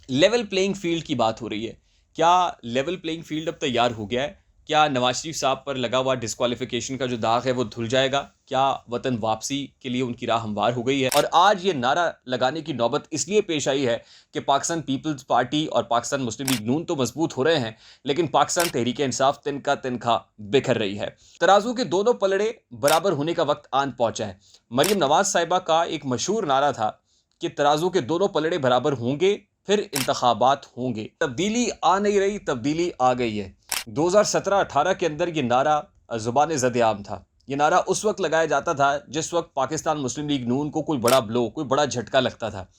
Level playing field की बात हो रही है। क्या लेवल प्लेइंग फील्ड अब तैयार हो गया है? क्या नवाज शरीफ साहब पर लगा हुआ डिस्क्वालिफिकेशन का जो दाग है वो धुल जाएगा? क्या वतन वापसी के लिए उनकी राह हमवार हो गई है? और आज ये नारा लगाने की नौबत इसलिए पेश आई है कि पाकिस्तान पीपल्स पार्टी और पाकिस्तान मुस्लिम लीग नून तो मजबूत हो रहे हैं, लेकिन पाकिस्तान तहरीक इंसाफ तिनका तिनका बिखर रही है। तराजू के दोनों पलड़े बराबर होने का वक्त आन पहुंचा है। मरियम नवाज साहिबा का एक मशहूर नारा था कि तराजू के दोनों पलड़े बराबर होंगे, फिर इंतखाबात होंगे। तब्दीली आ नहीं रही, तब्दीली आ गई है। 2017-18 के अंदर ये नारा जुबान ज़द-ए-आम था। ये नारा उस वक्त लगाया जाता था जिस वक्त पाकिस्तान मुस्लिम लीग नून को कोई बड़ा ब्लो, कोई बड़ा झटका लगता था।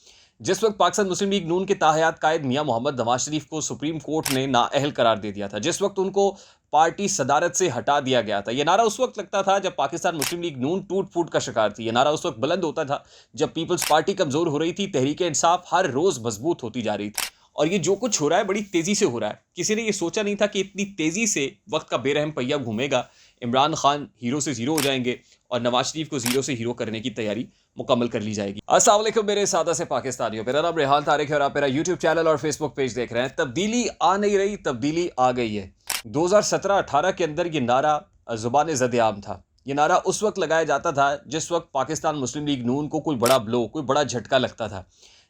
जिस वक्त पाकिस्तान मुस्लिम लीग नून के ताहयात कायद मियां मोहम्मद नवाज शरीफ को सुप्रीम कोर्ट ने नाअहल करार दे दिया था, जिस वक्त उनको पार्टी सदारत से हटा दिया गया था। यह नारा उस वक्त लगता था जब पाकिस्तान मुस्लिम लीग नून टूट फूट का शिकार थी। यह नारा उस वक्त बुलंद होता था जब पीपल्स पार्टी कमजोर हो रही थी, तहरीक इंसाफ हर रोज मजबूत होती जा रही थी। और ये जो कुछ हो रहा है बड़ी तेजी से हो रहा है। किसी ने ये सोचा नहीं था कि इतनी तेजी से वक्त का बेरहम पहिया घूमेगा। इमरान खान हीरो से जीरो हो जाएंगे और नवाज शरीफ को जीरो से हीरो करने की तैयारी मुकम्मल कर ली जाएगी। अस्सलाम वालेकुम मेरे सादा से पाकिस्तानियों, मेरा नाम रेहान तारिक है और आप मेरा यूट्यूब चैनल और फेसबुक पेज देख रहे हैं। तब्दीली आ नहीं रही, तब्दीली आ गई है। 2017-18 के अंदर ये नारा जुबान ज़द-ए-आम था। ये नारा उस वक्त लगाया जाता था जिस वक्त पाकिस्तान मुस्लिम लीग नून को कोई बड़ा ब्लो, कोई बड़ा झटका लगता था।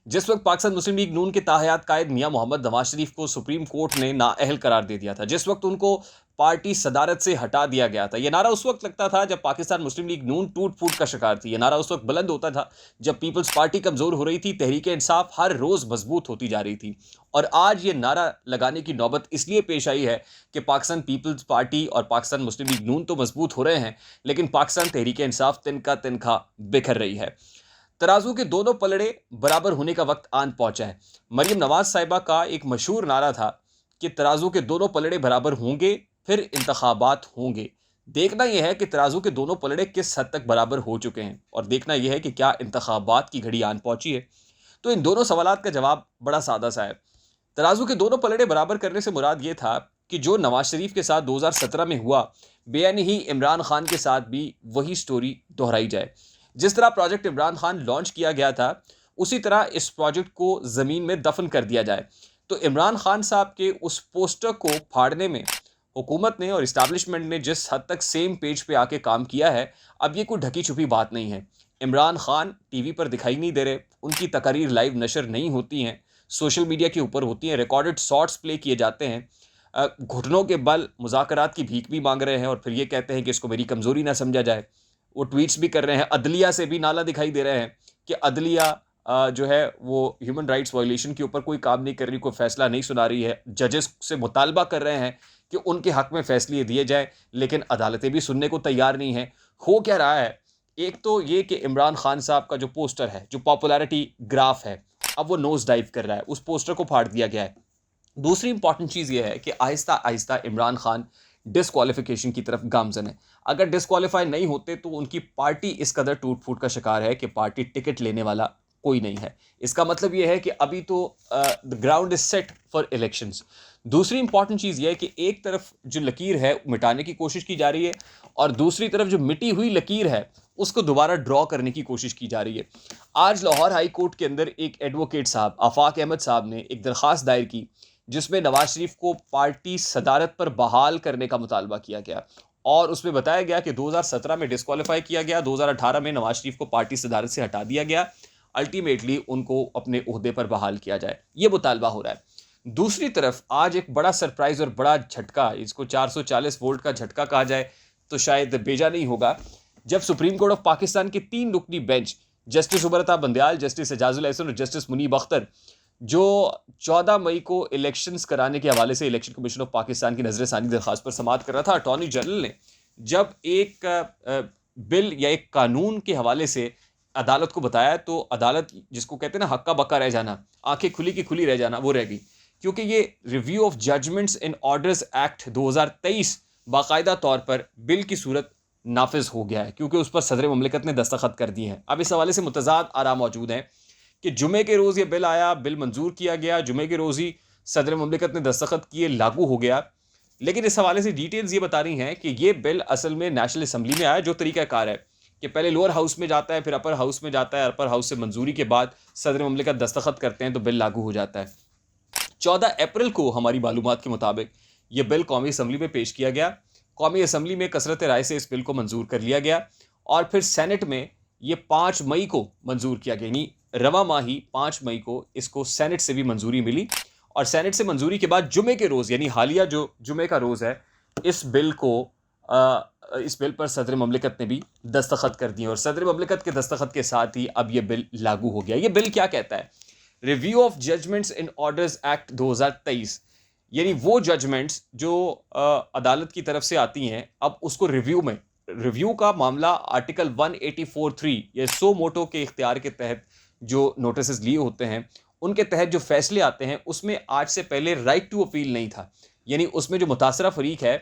जिस वक्त पाकिस्तान मुस्लिम लीग नून के ताहयात कायद मियां मोहम्मद नवाज शरीफ को सुप्रीम कोर्ट ने नाअहल करार दे दिया था, जिस वक्त उनको पार्टी सदारत से हटा दिया गया था। यह नारा उस वक्त लगता था जब पाकिस्तान मुस्लिम लीग नून टूट फूट का शिकार थी। यह नारा उस वक्त बुलंद होता था जब पीपल्स पार्टी कमजोर हो रही थी, तहरीक इंसाफ हर रोज मजबूत होती जा रही थी। और आज ये नारा लगाने की नौबत इसलिए पेश आई है कि पाकिस्तान पीपल्स पार्टी और पाकिस्तान मुस्लिम लीग नून तो मजबूत हो रहे हैं, लेकिन पाकिस्तान तहरीक इंसाफ तिनका तिनका बिखर रही है। तराजू के दोनों पलड़े बराबर होने का वक्त आन पहुंचा है। मरियम नवाज साहिबा का एक मशहूर नारा था कि तराजू के दोनों पलड़े बराबर होंगे, फिर इंतखाबात होंगे। देखना यह है कि तराजू के दोनों पलड़े किस हद तक बराबर हो चुके हैं, और देखना यह है कि क्या इंतखाबात की घड़ी आन पहुंची है। तो इन दोनों सवालात का जवाब बड़ा सादा सा है। तराजू के दोनों पलड़े बराबर करने से मुराद ये था कि जो नवाज शरीफ के साथ 2017 में हुआ, बेयानी ही इमरान खान के साथ भी वही स्टोरी दोहराई जाए। जिस तरह प्रोजेक्ट इमरान खान लॉन्च किया गया था, उसी तरह इस प्रोजेक्ट को ज़मीन में दफन कर दिया जाए। तो इमरान खान साहब के उस पोस्टर को फाड़ने में हुकूमत ने और इस्टेब्लिशमेंट ने जिस हद तक सेम पेज पे आके काम किया है, अब ये कोई ढकी छुपी बात नहीं है। इमरान खान टीवी पर दिखाई नहीं दे रहे, उनकी तकारीर लाइव नशर नहीं होती हैं, सोशल मीडिया के ऊपर होती हैं, रिकॉर्डेड शॉर्ट्स प्ले किए जाते हैं। घुटनों के बल मुज़ाकरात की भीख भी मांग रहे हैं और फिर ये कहते हैं कि इसको मेरी कमज़ोरी ना समझा जाए। वो ट्वीट्स भी कर रहे हैं, अदलिया से भी नाला दिखाई दे रहे हैं कि अदलिया जो है वो ह्यूमन राइट्स वायलेशन के ऊपर कोई काम नहीं कर रही, कोई फैसला नहीं सुना रही है। जजेस से मुतालबा कर रहे हैं कि उनके हक में फैसले दिए जाए, लेकिन अदालतें भी सुनने को तैयार नहीं हैं। हो क्या रहा है? एक तो ये कि इमरान खान साहब का जो पोस्टर है, जो पॉपुलैरिटी ग्राफ है, अब वो नोज डाइव कर रहा है। उस पोस्टर को फाड़ दिया गया है। दूसरी इंपॉर्टेंट चीज़ ये है कि आहिस्ता आहिस्ता इमरान खान डिस्क्वालिफिकेशन की तरफ गामजन है। अगर डिस्क्वालीफाई नहीं होते तो उनकी पार्टी इस कदर टूट फूट का शिकार है कि पार्टी टिकट लेने वाला कोई नहीं है। इसका मतलब यह है कि अभी तो the ground is set for elections. दूसरी इंपॉर्टेंट चीज़ यह है कि एक तरफ जो लकीर है मिटाने की कोशिश की जा रही है, और दूसरी तरफ जो मिटी हुई लकीर है उसको दोबारा ड्रॉ करने की कोशिश की जा रही है। आज लाहौर हाई कोर्ट के अंदर एक एडवोकेट साहब आफाक अहमद साहब ने एक दरख्वास्त दायर की, जिसमें नवाज शरीफ को पार्टी सदारत पर बहाल करने का मुतालबा किया गया, और उसमें बताया गया कि 2017 में डिस्क्वालीफाई किया गया, 2018 में नवाज शरीफ को पार्टी सदारत से हटा दिया गया, अल्टीमेटली उनको अपने ओहदे पर बहाल किया जाए, ये मुतालबा हो रहा है। दूसरी तरफ आज एक बड़ा सरप्राइज और बड़ा झटका, इसको 440 वोल्ट का झटका कहा जाए तो शायद बेजा नहीं होगा, जब सुप्रीम कोर्ट ऑफ पाकिस्तान के 3 रुकनी bench, justice उमरता Bandial, justice Ejazul Ehsan और जस्टिस मुनीब अख्तर, जो 14 मई को इलेक्शंस कराने के हवाले से इलेक्शन कमीशन ऑफ पाकिस्तान की नजरसानी दरखास्त पर समाअत कर रहा था, अटॉर्नी जनरल ने जब एक बिल या एक कानून के हवाले से अदालत को बताया, तो अदालत, जिसको कहते हैं ना हक्का बक्का रह जाना, आंखें खुली की खुली रह जाना, वो रह गई। क्योंकि ये review of judgements in orders act 2023 बाकायदा तौर पर बिल की सूरत नाफिज हो गया है, क्योंकि उस पर सदर ममलिकत ने दस्तखत कर दिए हैं। अब इस हवाले से मुतजाद आरा मौजूद हैं कि जुमे के रोज़ ये बिल आया, बिल मंजूर किया गया, जुमे के रोज़ ही सदर ममलिकत ने दस्तखत किए, लागू हो गया। लेकिन इस हवाले से डिटेल्स ये बता रही हैं कि ये बिल असल में नेशनल असम्बली में आया, जो तरीक़ाकार है कि पहले लोअर हाउस में जाता है, फिर अपर हाउस में जाता है, अपर हाउस से मंजूरी के बाद सदर ममलिकत दस्तखत करते हैं तो बिल लागू हो जाता है। 14 अप्रैल को हमारी मालूमात के मुताबिक ये बिल कौमी असम्बली में पेश किया गया। कौमी असम्बली में कसरत राय से इस बिल को मंजूर कर लिया गया और फिर सेनेट में ये 5 मई को मंजूर किया गया, यानी रवा माही 5 मई को इसको सेनेट से भी मंजूरी मिली। और सेनेट से मंजूरी के बाद जुमे के रोज़, यानी हालिया जो जुमे का रोज़ है, इस बिल पर सदर ममलिकत ने भी दस्तखत कर दिए और सदर ममलिकत के दस्तखत के साथ ही अब ये बिल लागू हो गया। ये बिल क्या कहता है? Review of judgements in orders act 2023, यानी वो जजमेंट्स जो अदालत की तरफ से आती हैं, अब उसको रिव्यू का मामला आर्टिकल 184(3) या सो मोटो के इख्तियार के तहत जो नोटिस लिए होते हैं, उनके तहत जो फैसले आते हैं, उसमें आज से पहले राइट टू अपील नहीं था, यानी उसमें जो मुतासरा फरीक है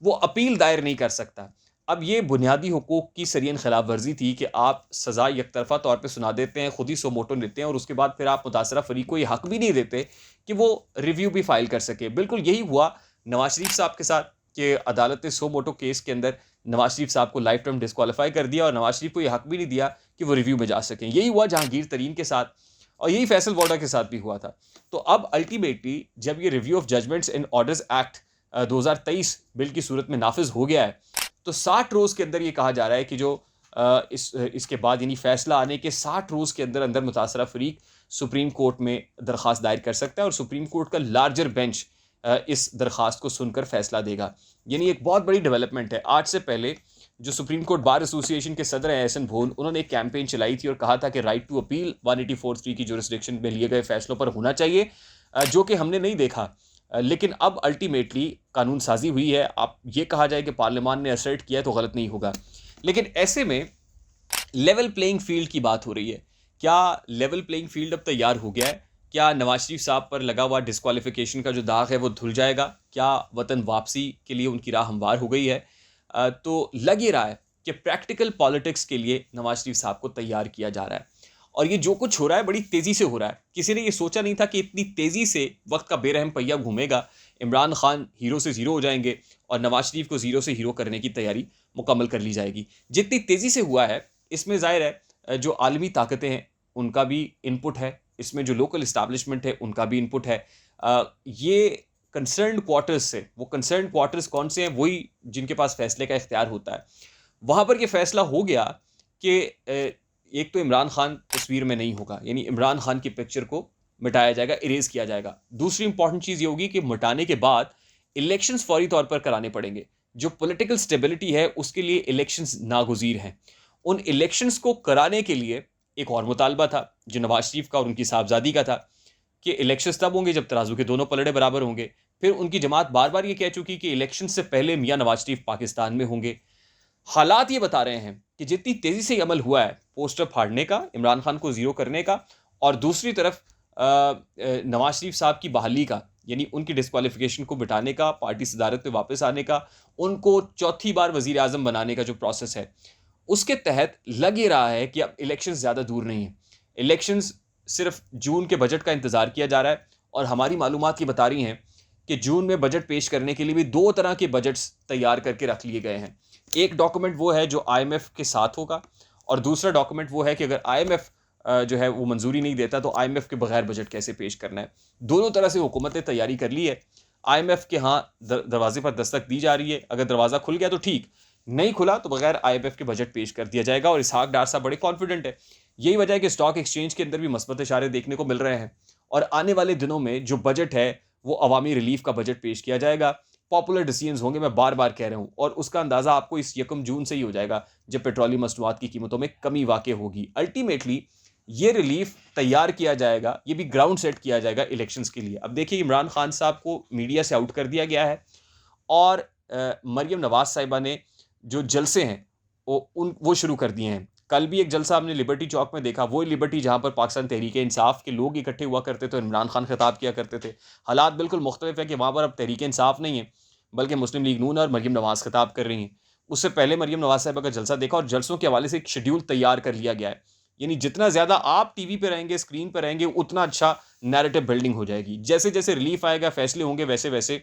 वो अपील दायर नहीं कर सकता। अब ये बुनियादी हुकूक की सरियन खिलाफ वर्जी थी कि आप सज़ा एक तरफा तौर पे सुना देते हैं, खुद ही सो मोटो लेते हैं और उसके बाद फिर आप मुतासरा फरीक को ये हक भी नहीं देते कि वो रिव्यू भी फाइल कर सके। बिल्कुल यही हुआ नवाज शरीफ साहब के साथ कि अदालत ने सो मोटो केस के अंदर नवाज शरीफ साहब को लाइफ टाइम डिस्क्वालीफाई कर दिया और नवाज शरीफ को यह हक भी नहीं दिया कि वो रिव्यू में जा सकें। यही हुआ जहांगीर तरीन के साथ और यही फैसल वोडा के साथ भी हुआ था। तो अब अल्टीमेटली जब ये review of judgements in orders act 2023 bill की सूरत में नाफिज हो गया है, तो 60 रोज़ के अंदर ये कहा जा रहा है कि जो इसके बाद यानी फैसला आने के 60 रोज़ के अंदर अंदर मुतासरा फरीक सुप्रीम कोर्ट में दरख्वास्त दायर कर सकता है और सुप्रीम कोर्ट का लार्जर बेंच इस दरख्वास्त को सुनकर फैसला देगा। यानी एक बहुत बड़ी डेवलपमेंट है। आज से पहले जो सुप्रीम कोर्ट बार एसोसिएशन के सदर हैं एहसन भोन, उन्होंने एक कैंपेन चलाई थी और कहा था कि राइट टू अपील 184(3) की जुरिस्डिक्शन में लिए गए फैसलों पर होना चाहिए, जो कि हमने नहीं देखा। लेकिन अब अल्टीमेटली कानून साजी हुई है। आप ये कहा जाए कि पार्लियामान ने असर्ट किया तो गलत नहीं होगा, लेकिन ऐसे में लेवल प्लेइंग फील्ड की बात हो रही है। क्या लेवल प्लेइंग फील्ड अब तैयार हो गया है? क्या नवाज शरीफ साहब पर लगा हुआ डिस्क्वालिफिकेशन का जो दाग है वो धुल जाएगा? क्या वतन वापसी के लिए उनकी राह हमवार हो गई है? तो लग ही रहा है कि प्रैक्टिकल पॉलिटिक्स के लिए नवाज शरीफ साहब को तैयार किया जा रहा है और ये जो कुछ हो रहा है बड़ी तेज़ी से हो रहा है। किसी ने ये सोचा नहीं था कि इतनी तेज़ी से वक्त का बेरहम पहिया घूमेगा, इमरान खान हीरो से ज़ीरो हो जाएंगे और नवाज शरीफ को ज़ीरो से हीरो करने की तैयारी मुकम्मल कर ली जाएगी। जितनी तेज़ी से हुआ है इसमें ज़ाहिर है जो आलमी ताकतें हैं उनका भी इनपुट है, इसमें जो लोकल इस्टेब्लिशमेंट है उनका भी इनपुट है। ये कंसर्न क्वार्टर्स से, वो कंसर्न क्वार्टर्स कौन से हैं? वही जिनके पास फैसले का इख्तियार होता है। वहाँ पर ये फैसला हो गया कि एक तो इमरान खान तस्वीर में नहीं होगा, यानी इमरान खान की पिक्चर को मिटाया जाएगा, इरेज किया जाएगा। दूसरी इंपॉर्टेंट चीज़ ये होगी कि मिटाने के बाद इलेक्शंस फौरी तौर पर कराने पड़ेंगे। जो पॉलिटिकल स्टेबिलिटी है उसके लिए इलेक्शंस नागुज़ीर हैं। उन इलेक्शंस को कराने के लिए एक और मुतालबा था जो नवाज शरीफ का और उनकी साहबजादी का था कि इलेक्शंस तब होंगे जब तराजू के दोनों पलड़े बराबर होंगे। फिर उनकी जमात बार बार ये कह चुकी कि इलेक्शन से पहले मियां नवाज शरीफ पाकिस्तान में होंगे। हालात ये बता रहे हैं कि जितनी तेज़ी से अमल हुआ है पोस्टर फाड़ने का, इमरान खान को ज़ीरो करने का, और दूसरी तरफ नवाज शरीफ साहब की बहाली का, यानी उनकी डिस्क्वालिफिकेशन को बिठाने का, पार्टी सदारत पे वापस आने का, उनको चौथी बार वज़ीर आज़म बनाने का जो प्रोसेस है, उसके तहत लग ही रहा है कि अब इलेक्शंस ज़्यादा दूर नहीं है। इलेक्शंस सिर्फ जून के बजट का इंतज़ार किया जा रहा है और हमारी मालूमात ये बता रही हैं कि जून में बजट पेश करने के लिए भी 2 तरह के बजट्स तैयार करके रख लिए गए हैं। एक डॉक्यूमेंट वो है जो IMF के साथ होगा और दूसरा डॉक्यूमेंट वो है कि अगर IMF जो है वो मंजूरी नहीं देता तो IMF के बगैर बजट कैसे पेश करना है। दोनों तरह से हुकूमत ने तैयारी कर ली है। IMF के यहाँ दरवाजे पर दस्तक दी जा रही है, अगर दरवाज़ा खुल गया तो ठीक, नहीं खुला तो बगैर IMF के बजट पेश कर दिया जाएगा और इसहाक डार साहब बड़े कॉन्फिडेंट है। यही वजह है कि स्टॉक एक्सचेंज के अंदर भी मस्बत इशारे देखने को मिल रहे हैं और आने वाले दिनों में जो बजट है वो अवामी रिलीफ का बजट पेश किया जाएगा। पॉपुलर डिसीजंस होंगे, मैं बार बार कह रहा हूँ, और उसका अंदाज़ा आपको इस 1 जून से ही हो जाएगा जब पेट्रोलियम मसनूआत की कीमतों में कमी वाक़ई होगी। अल्टीमेटली ये रिलीफ तैयार किया जाएगा, ये भी ग्राउंड सेट किया जाएगा इलेक्शंस के लिए। अब देखिए इमरान खान साहब को मीडिया से आउट कर दिया गया है और मरियम नवाज साहिबा ने जो जलसे हैं वो शुरू कर दिए हैं। कल भी एक जलसा हमने लिबर्टी चौक में देखा, वो लिबर्टी जहाँ पर पाकिस्तान तहरीक इंसाफ के लोग इकट्ठे हुआ करते थे और इमरान खान खिताब किया करते थे। हालात बिल्कुल मुख्तलिफ है कि वहाँ पर अब तहरीक इंसाफ नहीं है बल्कि मुस्लिम लीग नून और मरियम नवाज खिताब कर रही हैं। उससे पहले मरियम नवाज साहिबा का जलसा देखा और जलसों के हवाले से एक शेड्यूल तैयार कर लिया गया है, यानी जितना ज़्यादा आप टीवी पे रहेंगे, स्क्रीन पर रहेंगे, उतना अच्छा नैरेटिव बिल्डिंग हो जाएगी। जैसे जैसे रिलीफ आएगा, फैसले होंगे, वैसे वैसे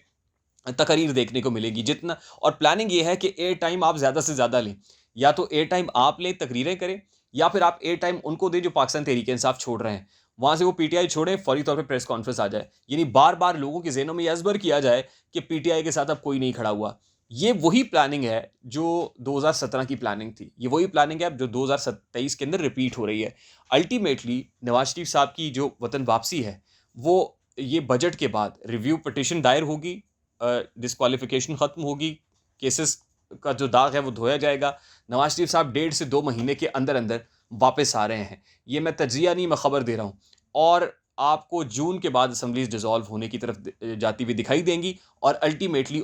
तकरीर देखने को मिलेगी। जितना और प्लानिंग ये है कि एयर टाइम आप ज़्यादा से ज़्यादा लें, या तो एयर टाइम आप लें, तकरीरें करें, या फिर आप एयर टाइम उनको दें जो पाकिस्तान तहरीक इंसाफ छोड़ रहे हैं। वहाँ से वो पीटीआई छोड़े, फौरी तौर पे प्रेस कॉन्फ्रेंस आ जाए, यानी बार बार लोगों के ज़हनों में ये अज़बर किया जाए कि पीटीआई के साथ अब कोई नहीं खड़ा हुआ। ये वही प्लानिंग है जो 2017 की प्लानिंग थी, ये वही प्लानिंग है जो 2023 के अंदर रिपीट हो रही है। अल्टीमेटली नवाज शरीफ साहब की जो वतन वापसी है, वो ये बजट के बाद रिव्यू पिटिशन दायर होगी, डिस्क्वालिफिकेशन ख़त्म होगी, केसेस का जो दाग है वो धोया जाएगा। नवाज शरीफ साहब 1.5 से 2 महीने के अंदर अंदर वापस आ रहे हैं। ये मैं तज्जिया नहीं, मैं खबर दे रहा हूँ। और आपको जून के बाद असम्बलीज डिसॉल्व होने की तरफ जाती हुई दिखाई देंगी और अल्टीमेटली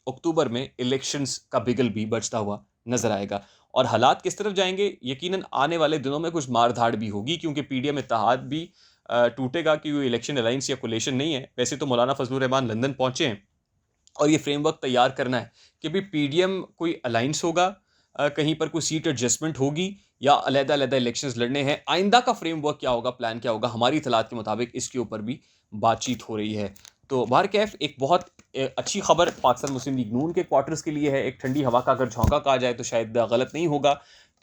अक्टूबर में इलेक्शंस का बिगल भी बजता हुआ नजर आएगा। और हालात किस तरफ जाएंगे, यकीनन आने वाले दिनों में कुछ मारधाड़ भी होगी, क्योंकि पीडीएम इत्तेहाद भी टूटेगा कि वो इलेक्शन अलायंस या कोलेशन नहीं है। वैसे तो मौलाना फजलुर रहमान लंदन पहुंचे हैं और ये फ्रेमवर्क तैयार करना है कि भी पीडीएम कोई अलायंस होगा, कहीं पर कोई सीट एडजस्टमेंट होगी, या अलग-अलग इलेक्शंस लड़ने हैं। आइंदा का फ्रेमवर्क क्या होगा, प्लान क्या होगा, हमारी इत्तलात के मुताबिक इसके ऊपर भी बातचीत हो रही है। तो बहरकैफ एक बहुत अच्छी खबर पाकिस्तान मुस्लिम लीग नून के क्वार्टर्स के लिए है। एक ठंडी हवा का अगर झोंका कहा जाए तो शायद गलत नहीं होगा,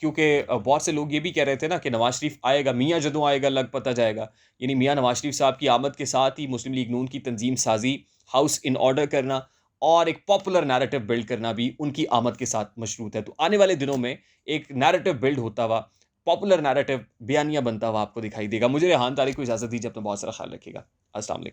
क्योंकि बहुत से लोग ये भी कह रहे थे ना कि नवाज शरीफ आएगा, मियाँ जदों आएगा लग पता जाएगा। यानी मियाँ नवाज शरीफ साहब की आमद के साथ ही मुस्लिम लीग नून की तंजीम साजी, हाउस इन ऑर्डर करना और एक पॉपुलर नैरेटिव बिल्ड करना भी उनकी आमद के साथ मशरूत है। तो आने वाले दिनों में एक नैरेटिव बिल्ड होता हुआ, पॉपुलर नैरेटिव बयानिया बनता हुआ आपको दिखाई देगा। मुझे रेहान तारिक को इजाज़त दीजिए, अपना बहुत सारा ख्याल रखिएगा। अस्सलाम वालेकुम।